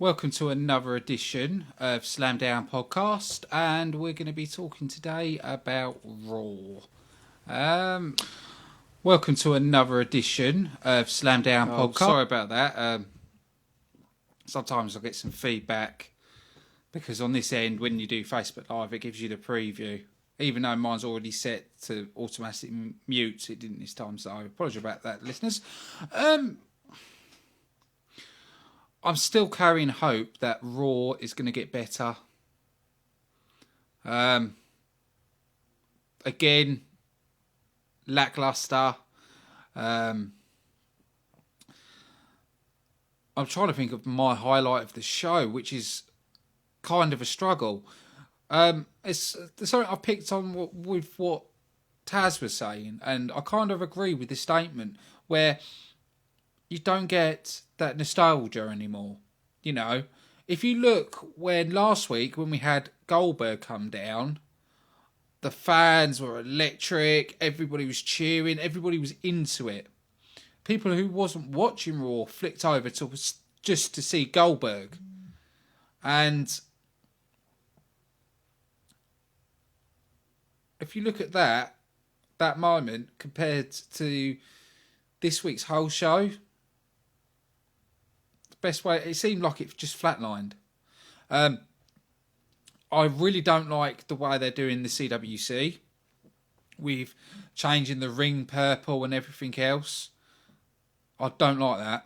Welcome to another edition of Slamdown Podcast, and we're going to be talking today about Raw. Welcome to another edition of Slamdown Podcast. Sorry about that. Sometimes I get some feedback because on this end, when you do Facebook Live, it gives you the preview. Even though mine's already set to automatic mute, it didn't this time, so I apologise about that, listeners. I'm still carrying hope that Raw is going to get better. Again, lackluster. I'm trying to think of my highlight of the show, which is kind of a struggle. It's something I picked on with what Taz was saying, and I kind of agree with the statement where you don't get that nostalgia anymore. You know, if you look when last week when we had Goldberg come down, the fans were electric, everybody was cheering, everybody was into it. People who wasn't watching Raw flicked over to just to see Goldberg. And if you look at that moment compared to this week's whole show, best way, it seemed like it just flatlined. I really don't like the way they're doing the CWC with changing the ring purple and everything else. I don't like that.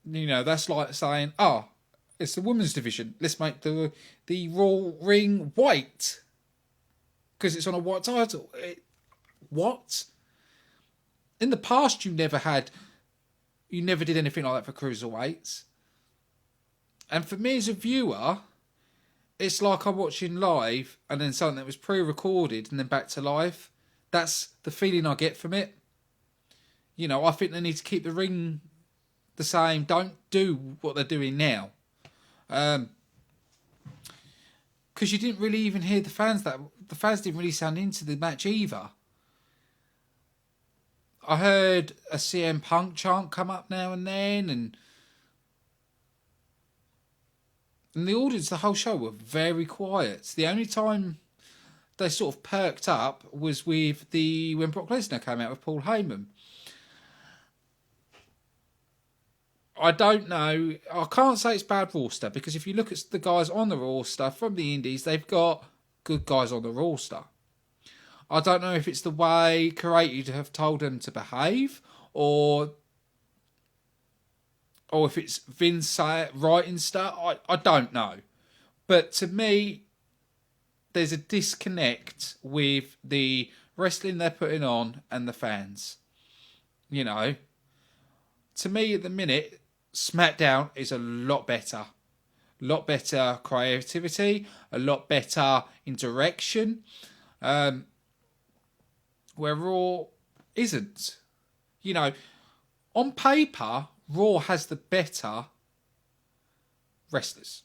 You know, that's like saying, it's the women's division, let's make the Raw ring white because it's on a white title. What? In the past, you never did anything like that for cruiserweights. And for me as a viewer, it's like I'm watching live and then something that was pre-recorded and then back to live. That's the feeling I get from it. You know, I think they need to keep the ring the same. Don't do what they're doing now. Because you didn't really even hear the fans. The fans didn't really sound into the match either. I heard a CM Punk chant come up now and then, and the audience, the whole show, were very quiet. The only time they sort of perked up was with when Brock Lesnar came out with Paul Heyman. I don't know. I can't say it's bad roster because if you look at the guys on the roster from the Indies, they've got good guys on the roster. I don't know if it's the way creative have told them to behave or if it's Vince writing stuff. I don't know. But to me, there's a disconnect with the wrestling they're putting on and the fans. You know, to me at the minute, Smackdown is a lot better. A lot better creativity, a lot better in direction. Where Raw isn't. You know, on paper, Raw has the better wrestlers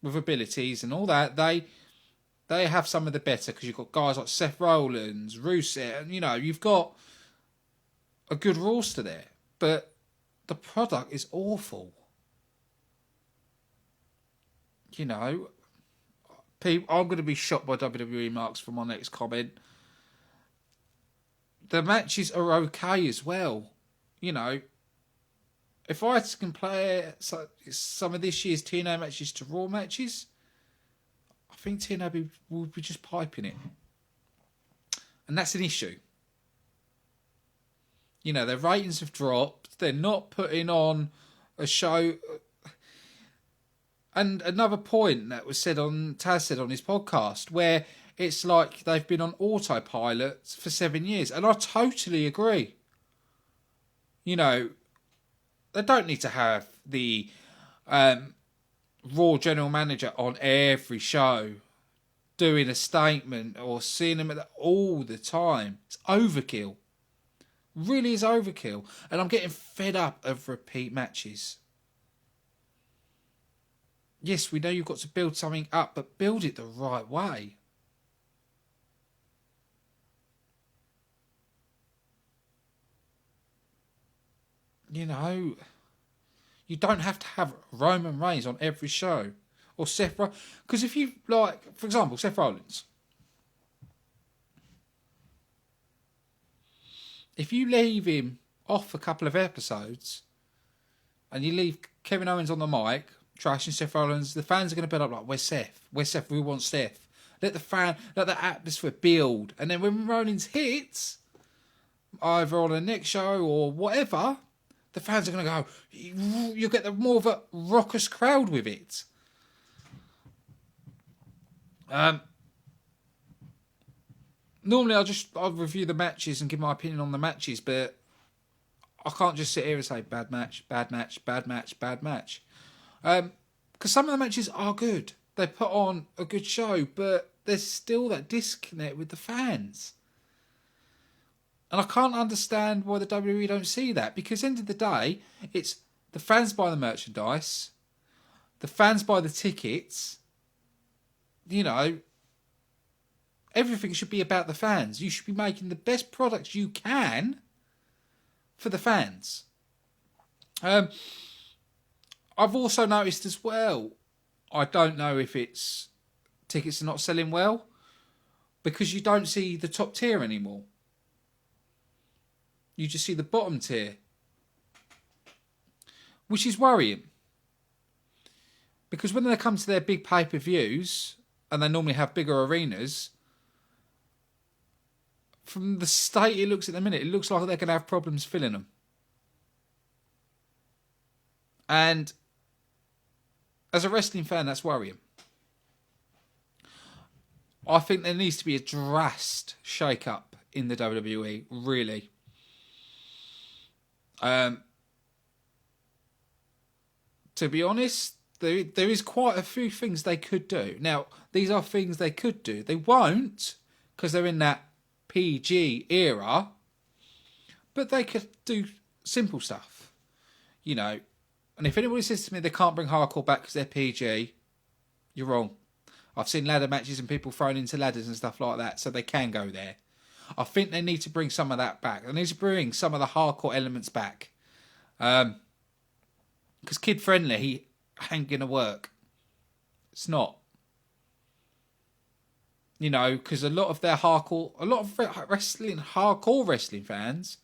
with abilities and all that. They have some of the better because you've got guys like Seth Rollins, Rusev, and you know you've got a good roster there. But the product is awful. You know, I'm going to be shocked by WWE marks for my next comment. The matches are okay as well. You know, if I had to compare some of this year's TNA matches to Raw matches, I think TNA would be just piping it. And that's an issue. You know, their ratings have dropped. They're not putting on a show. And another point that was Taz said on his podcast, where it's like they've been on autopilot for 7 years. And I totally agree. You know, they don't need to have the Raw general manager on every show doing a statement or seeing them all the time. It's overkill. Really is overkill. And I'm getting fed up of repeat matches. Yes, we know you've got to build something up, but build it the right way. You know, You don't have to have Roman Reigns on every show. Or Seth Rollins. Because if you, like, for example, Seth Rollins. If you leave him off a couple of episodes and you leave Kevin Owens on the mic, trashing Seth Rollins, the fans are going to build up like, where's Seth? Where's Seth? We want Seth. Let the atmosphere build. And then when Rollins hits, either on the next show or whatever, the fans are going to go, you'll get more of a raucous crowd with it. Normally I'll review the matches and give my opinion on the matches, but I can't just sit here and say bad match, bad match, bad match, bad match. Because some of the matches are good. They put on a good show, but there's still that disconnect with the fans. And I can't understand why the WWE don't see that, because at the end of the day, it's the fans buy the merchandise, the fans buy the tickets, you know, everything should be about the fans. You should be making the best products you can for the fans. I've also noticed as well, I don't know if it's tickets are not selling well, because you don't see the top tier anymore. You just see the bottom tier, which is worrying. Because when they come to their big pay-per-views, and they normally have bigger arenas, from the state it looks at the minute, it looks like they're going to have problems filling them. And as a wrestling fan, that's worrying. I think there needs to be a drastic shake-up in the WWE, really. To be honest, there is quite a few things they could do. Now, these are things they could do. They won't, because they're in that PG era, but they could do simple stuff, you know. And if anybody says to me they can't bring hardcore back because they're PG, you're wrong. I've seen ladder matches and people thrown into ladders and stuff like that, so they can go there. I think they need to bring some of that back. They need to bring some of the hardcore elements back. Because kid-friendly ain't going to work. It's not. You know, because a lot of hardcore wrestling fans,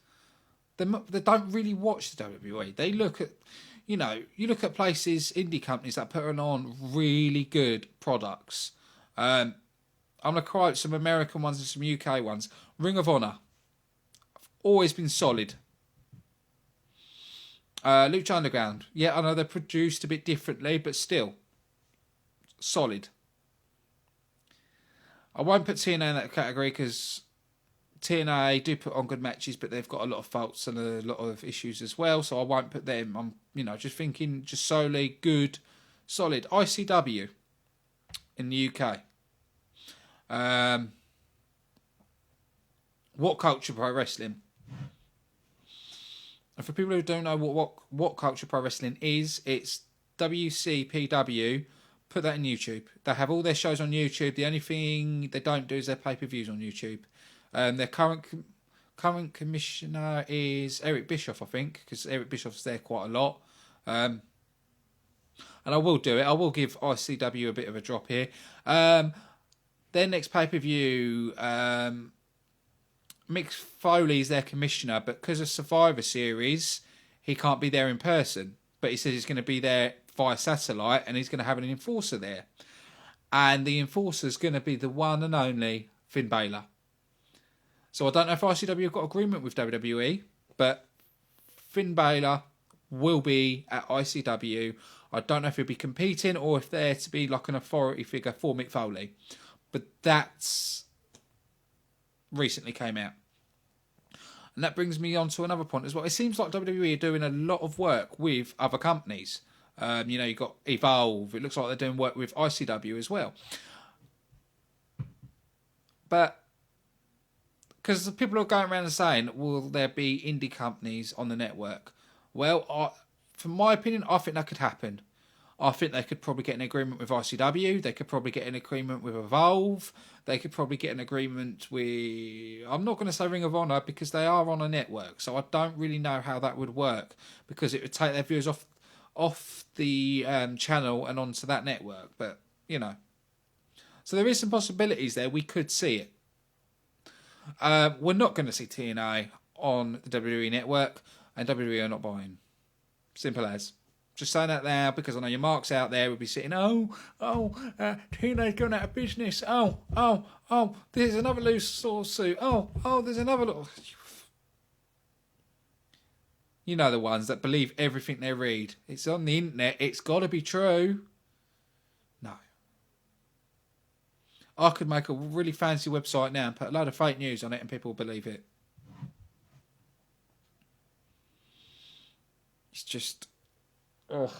they don't really watch the WWE. They look at, you know, you look at places, indie companies that put on really good products. I'm going to quote some American ones and some UK ones. Ring of Honor. Always been solid. Lucha Underground. Yeah, I know they're produced a bit differently, but still. Solid. I won't put TNA in that category because TNA do put on good matches, but they've got a lot of faults and a lot of issues as well, so I won't put them. I'm, you know, just thinking just solely good, solid. ICW in the UK. What Culture Pro Wrestling? And for people who don't know what Culture Pro Wrestling is, it's WCPW. Put that in YouTube. They have all their shows on YouTube. The only thing they don't do is their pay-per-views on YouTube. Their current commissioner is Eric Bischoff, I think, because Eric Bischoff's there quite a lot. And I will do it. I will give ICW a bit of a drop here. Their next pay-per-view, Mick Foley is their commissioner, but because of Survivor Series, he can't be there in person. But he says he's going to be there via satellite, and he's going to have an enforcer there. And the enforcer's going to be the one and only Finn Balor. So I don't know if ICW have got agreement with WWE, but Finn Balor will be at ICW. I don't know if he'll be competing or if they're to be like an authority figure for Mick Foley. But that's recently came out. And that brings me on to another point as well. It seems like WWE are doing a lot of work with other companies. You know, you've got Evolve. It looks like they're doing work with ICW as well. But because people are going around and saying, will there be indie companies on the network? Well, from my opinion, I think that could happen. I think they could probably get an agreement with ICW. They could probably get an agreement with Evolve. They could probably get an agreement with... I'm not going to say Ring of Honor because they are on a network. So I don't really know how that would work. Because it would take their viewers off off the channel and onto that network. But, you know. So there is some possibilities there. We could see it. We're not going to see TNA on the WWE network, and WWE are not buying. Simple as. Just saying that now because I know your marks out there would be sitting, TNA's going out of business. There's another loose lawsuit. There's another. You know the ones that believe everything they read. It's on the internet. It's got to be true. No. I could make a really fancy website now and put a load of fake news on it and people will believe it. It's just... Ugh.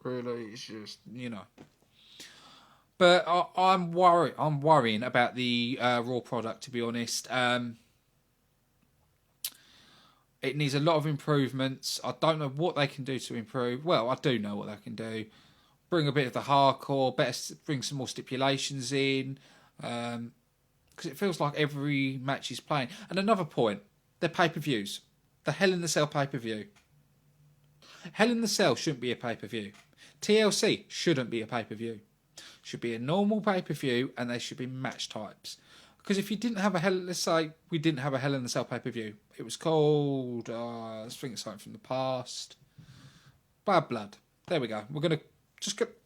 Really, it's just, you know. But I'm worrying about the Raw product, to be honest. It needs a lot of improvements. I don't know what they can do to improve. Well, I do know what they can do. Bring a bit of the hardcore, bring some more stipulations in. Because it feels like every match is playing. And another point, they're pay-per-views. The Hell in the Cell pay-per-view. Hell in the Cell shouldn't be a pay-per-view. TLC shouldn't be a pay-per-view. Should be a normal pay-per-view and they should be match types. Because if you didn't have let's say we didn't have a Hell in the Cell pay-per-view. It was called, let's think of something from the past. Bad Blood. There we go. We're going to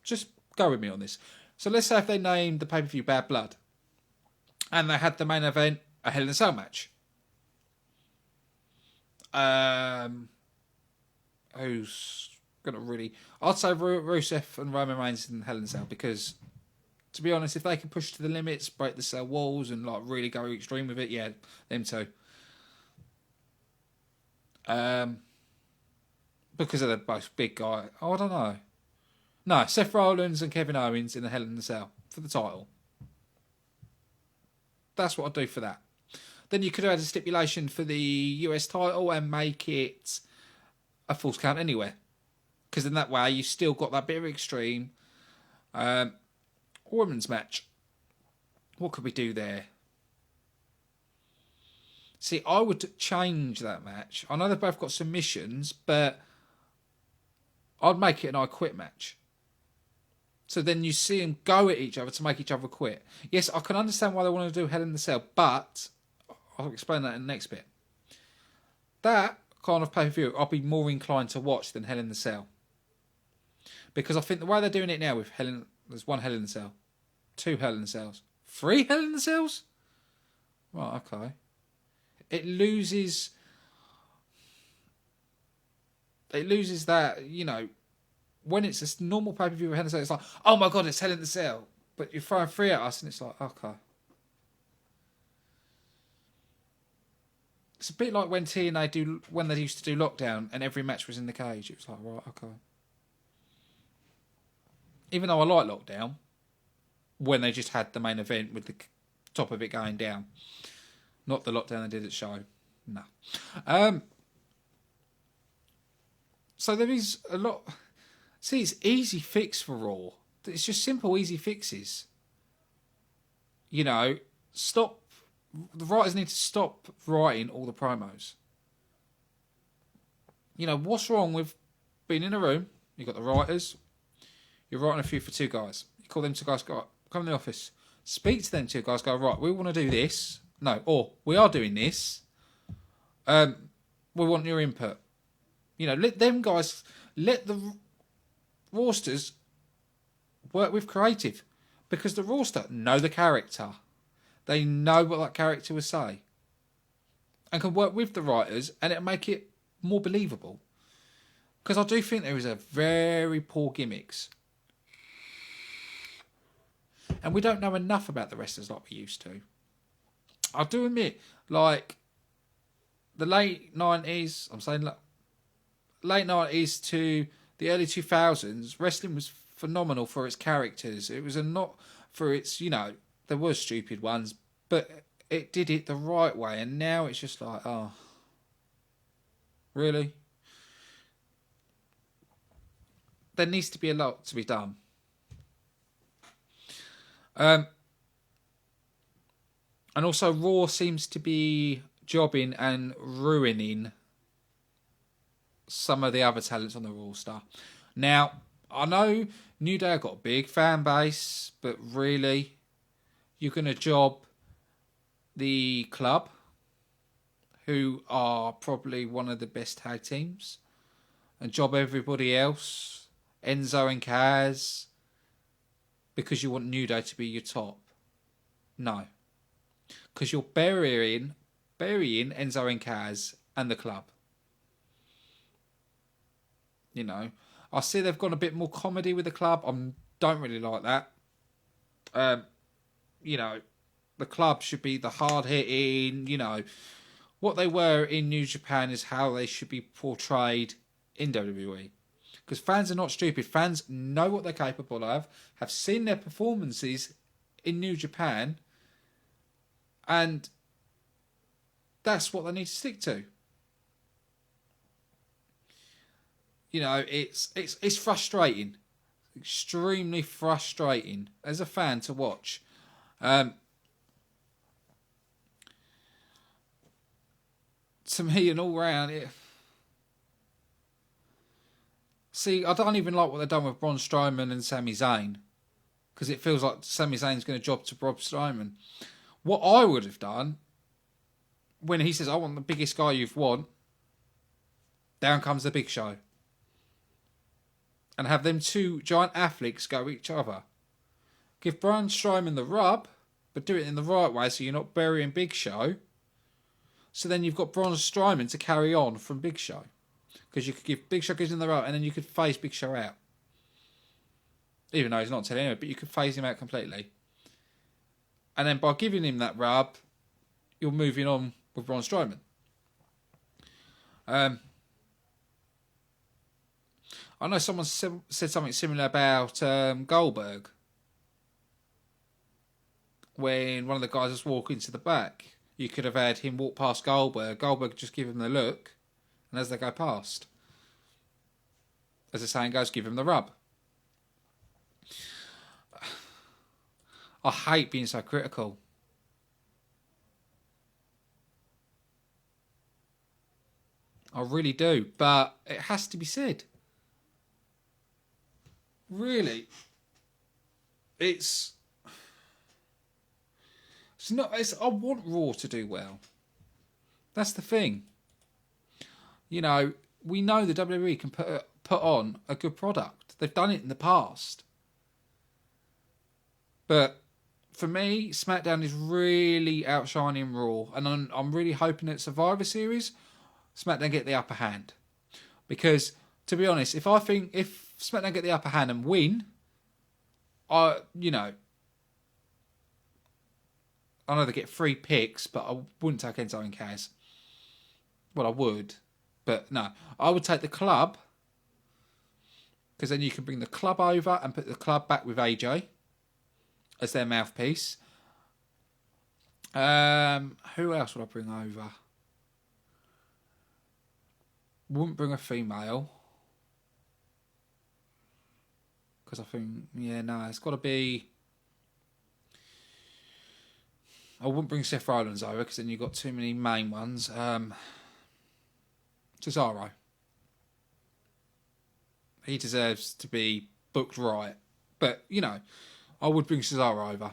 just go with me on this. So let's say if they named the pay-per-view Bad Blood and they had the main event a Hell in a Cell match. Who's going to really... I'd say Rusev and Roman Reigns in Hell in a Cell because, to be honest, if they can push to the limits, break the cell walls and like really go extreme with it, yeah, them two. Because they're both big guys. I don't know. No, Seth Rollins and Kevin Owens in the Hell in a Cell for the title. That's what I'd do for that. Then you could have had a stipulation for the US title and make it a Falls Count Anywhere. Because in that way, you've still got that bit of extreme. Women's match. What could we do there? See, I would change that match. I know they've both got submissions, but I'd make it an I Quit match. So then you see them go at each other to make each other quit. Yes, I can understand why they want to do Hell in the Cell, but I'll explain that in the next bit. That kind of pay-per-view, I'll be more inclined to watch than Hell in the Cell. Because I think the way they're doing it now with there's one Hell in the Cell, 2 Hell in the Cells, 3 Hell in the Cells? Right, okay. It loses that, you know, when it's a normal pay-per-view with Hell in the Cell, it's like, oh my God, it's Hell in the Cell. But you're throwing 3 at us and it's like, okay. It's a bit like when when they used to do Lockdown and every match was in the cage. It was like, right, okay. Even though I like Lockdown, when they just had the main event with the top of it going down. Not the Lockdown they did at show. No. So there is a lot... See, it's easy fix for Raw. It's just simple, easy fixes. You know, stop... The writers need to stop writing all the promos. You know, what's wrong with being in a room? You've got the writers. You're writing a few for 2 guys. You call them 2 guys, go, come in the office. Speak to them 2 guys, go, right, we want to do this. No, or we are doing this. We want your input. You know, let them guys, let the rosters work with creative. Because the roster know the character. They know what that character will say. And can work with the writers and it'll make it more believable. Because I do think there is a very poor gimmicks. And we don't know enough about the wrestlers like we used to. I do admit, like, the late 90s, I'm saying late 90s to the early 2000s, wrestling was phenomenal for its characters. It was not for its, you know, there were stupid ones, but it did it the right way. And now it's just like, oh, really? There needs to be a lot to be done. And also Raw seems to be jobbing and ruining some of the other talents on the roster. Now, I know New Day have got a big fan base, but really, you're going to job the Club, who are probably one of the best tag teams, and job everybody else, Enzo and Kaz, because you want New Day to be your top. No. Because you're burying Enzo and Kaz and the Club. You know, I see they've gone a bit more comedy with the Club. I don't really like that. You know, the Club should be the hard-hitting, you know. What they were in New Japan is how they should be portrayed in WWE. Because fans are not stupid. Fans know what they're capable of, have seen their performances in New Japan, and that's what they need to stick to. You know, it's frustrating. Extremely frustrating as a fan to watch. To me, and all round, see, I don't even like what they've done with Braun Strowman and Sami Zayn, because it feels like Sami Zayn's going to job to Braun Strowman. What I would have done, when he says, I want the biggest guy you've won, down comes the Big Show. And have them two giant athletes go at each other. Give Braun Strowman the rub, but do it in the right way so you're not burying Big Show. So then you've got Braun Strowman to carry on from Big Show. Because you could give Big Show gives him the rub, and then you could phase Big Show out. Even though he's not telling anyway, but you could phase him out completely. And then by giving him that rub, you're moving on with Braun Strowman. I know someone said something similar about Goldberg. When one of the guys was walking to the back, you could have had him walk past Goldberg. Goldberg just give him the look, and as they go past, as the saying goes, give him the rub. I hate being so critical. I really do, but it has to be said. Really, it's not. I want Raw to do well. That's the thing. You know, we know the WWE can put on a good product. They've done it in the past. But for me, SmackDown is really outshining Raw, and I'm really hoping that Survivor Series, SmackDown get the upper hand. Because to be honest, if SmackDown get the upper hand and win, I know they get free picks, but I wouldn't take Enzo and Kaz. Well, I would, but no. I would take the Club, because then you can bring the Club over and put the Club back with AJ as their mouthpiece. Who else would I bring over? Wouldn't bring a female. Because I think, it's got to be... I wouldn't bring Seth Rollins over, because then you've got too many main ones. Cesaro. He deserves to be booked right. But, I would bring Cesaro over.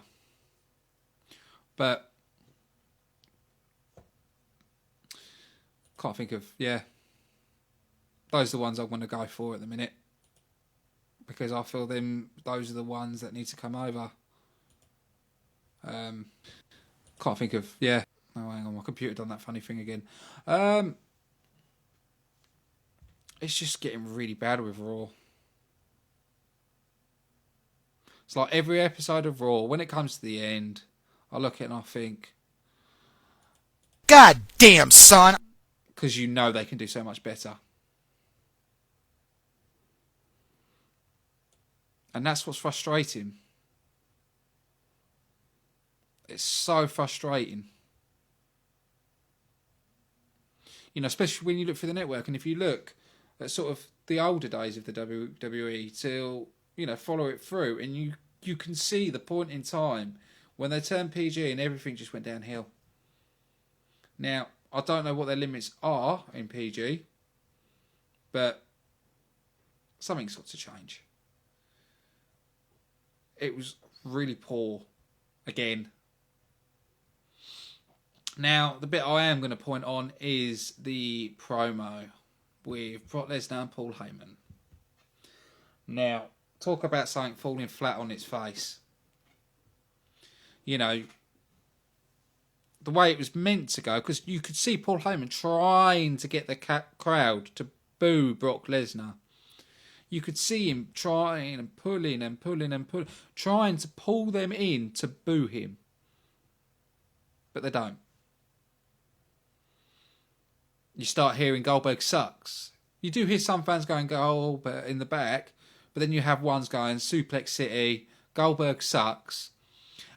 But... can't think of... Those are the ones I want to go for at the minute. Because I feel those are the ones that need to come over. Can't think of... Oh, hang on, my computer done that funny thing again. It's just getting really bad with Raw. It's like every episode of Raw, when it comes to the end, I look at it and I think... God damn, son! Because they can do so much better. And that's what's frustrating. It's so frustrating. Especially when you look through the network, and if you look at sort of the older days of the WWE till, follow it through, and you can see the point in time when they turned PG and everything just went downhill. Now, I don't know what their limits are in PG, But something's got to change. It was really poor again. Now, the bit I am going to point on is the promo with Brock Lesnar and Paul Heyman. Now, talk about something falling flat on its face. You know, the way it was meant to go, because you could see Paul Heyman trying to get the crowd to boo Brock Lesnar. You could see him trying and pulling, trying to pull them in to boo him. But they don't. You start hearing Goldberg sucks. You do hear some fans going Goldberg in the back, but then you have ones going Suplex City, Goldberg sucks.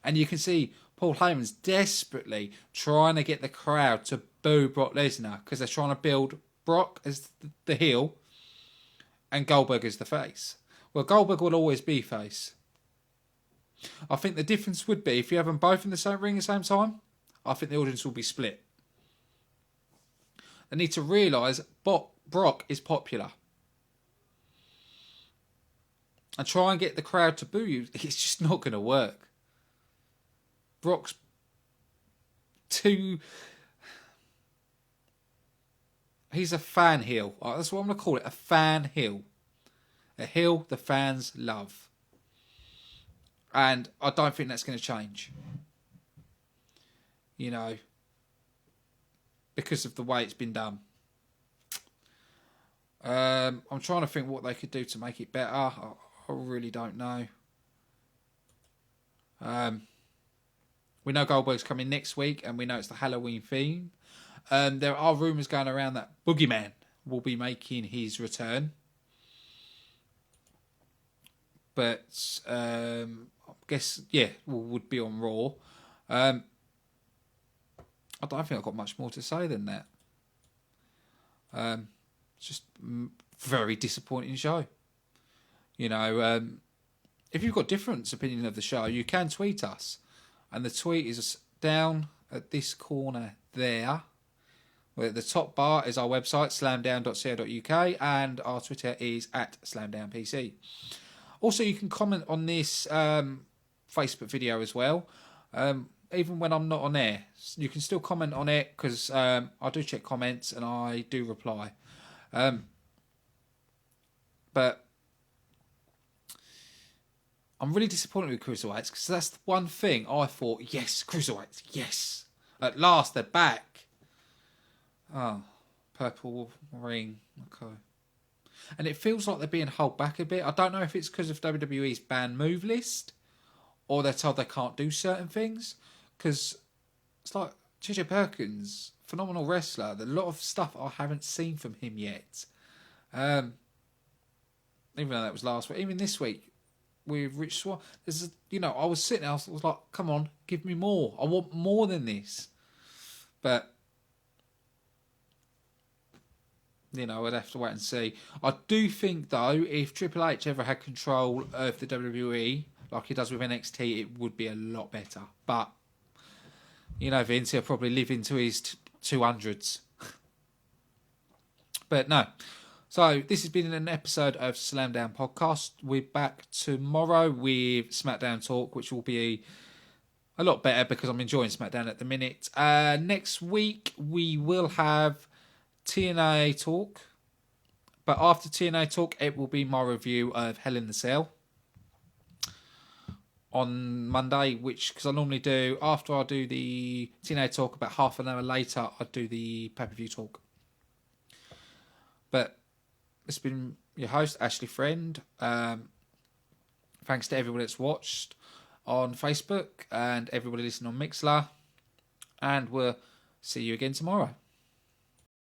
And you can see Paul Heyman's desperately trying to get the crowd to boo Brock Lesnar because they're trying to build Brock as the heel and Goldberg as the face. Well, Goldberg will always be face. I think the difference would be if you have them both in the same ring at the same time, I think the audience will be split. They need to realise Brock is popular. And try and get the crowd to boo you. It's just not going to work. Brock's too... He's a fan heel. That's what I'm going to call it. A fan heel. A heel the fans love. And I don't think that's going to change. You know... because of the way it's been done. I'm trying to think what they could do to make it better. I really don't know. We know Goldberg's coming next week, and we know it's the Halloween theme. There are rumours going around that Boogeyman will be making his return. But I guess, would be on Raw. I don't think I've got much more to say than that. It's just very disappointing show. You know, if you've got different opinion of the show, you can tweet us. And the tweet is down at this corner there. Where the top bar is our website, slamdown.co.uk, and our Twitter is at slamdownpc. Also, you can comment on this Facebook video as well. Even when I'm not on air, you can still comment on it because I do check comments and I do reply. But I'm really disappointed with Cruiserweights because that's the one thing I thought, yes, Cruiserweights, yes. At last, they're back. Oh, purple ring. Okay. And it feels like they're being held back a bit. I don't know if it's because of WWE's banned move list or they're told they can't do certain things. Because it's like JJ Perkins, phenomenal wrestler. There's a lot of stuff I haven't seen from him yet. Even though that was last week. Even this week with Rich Swann. I was sitting there, I was like, come on, give me more. I want more than this. But, I'd have to wait and see. I do think, though, if Triple H ever had control of the WWE, like he does with NXT, it would be a lot better. But, Vince, he'll probably live into his 200s. But no. So, this has been an episode of Slamdown Podcast. We're back tomorrow with Smackdown Talk, which will be a lot better because I'm enjoying Smackdown at the minute. Next week, we will have TNA Talk. But after TNA Talk, it will be my review of Hell in the Cell on Monday, because I normally do, after I do the TNA Talk, about half an hour later, I do the pay-per-view talk. But it's been your host, Ashley Friend. Thanks to everybody that's watched on Facebook and everybody listening on Mixler. And we'll see you again tomorrow.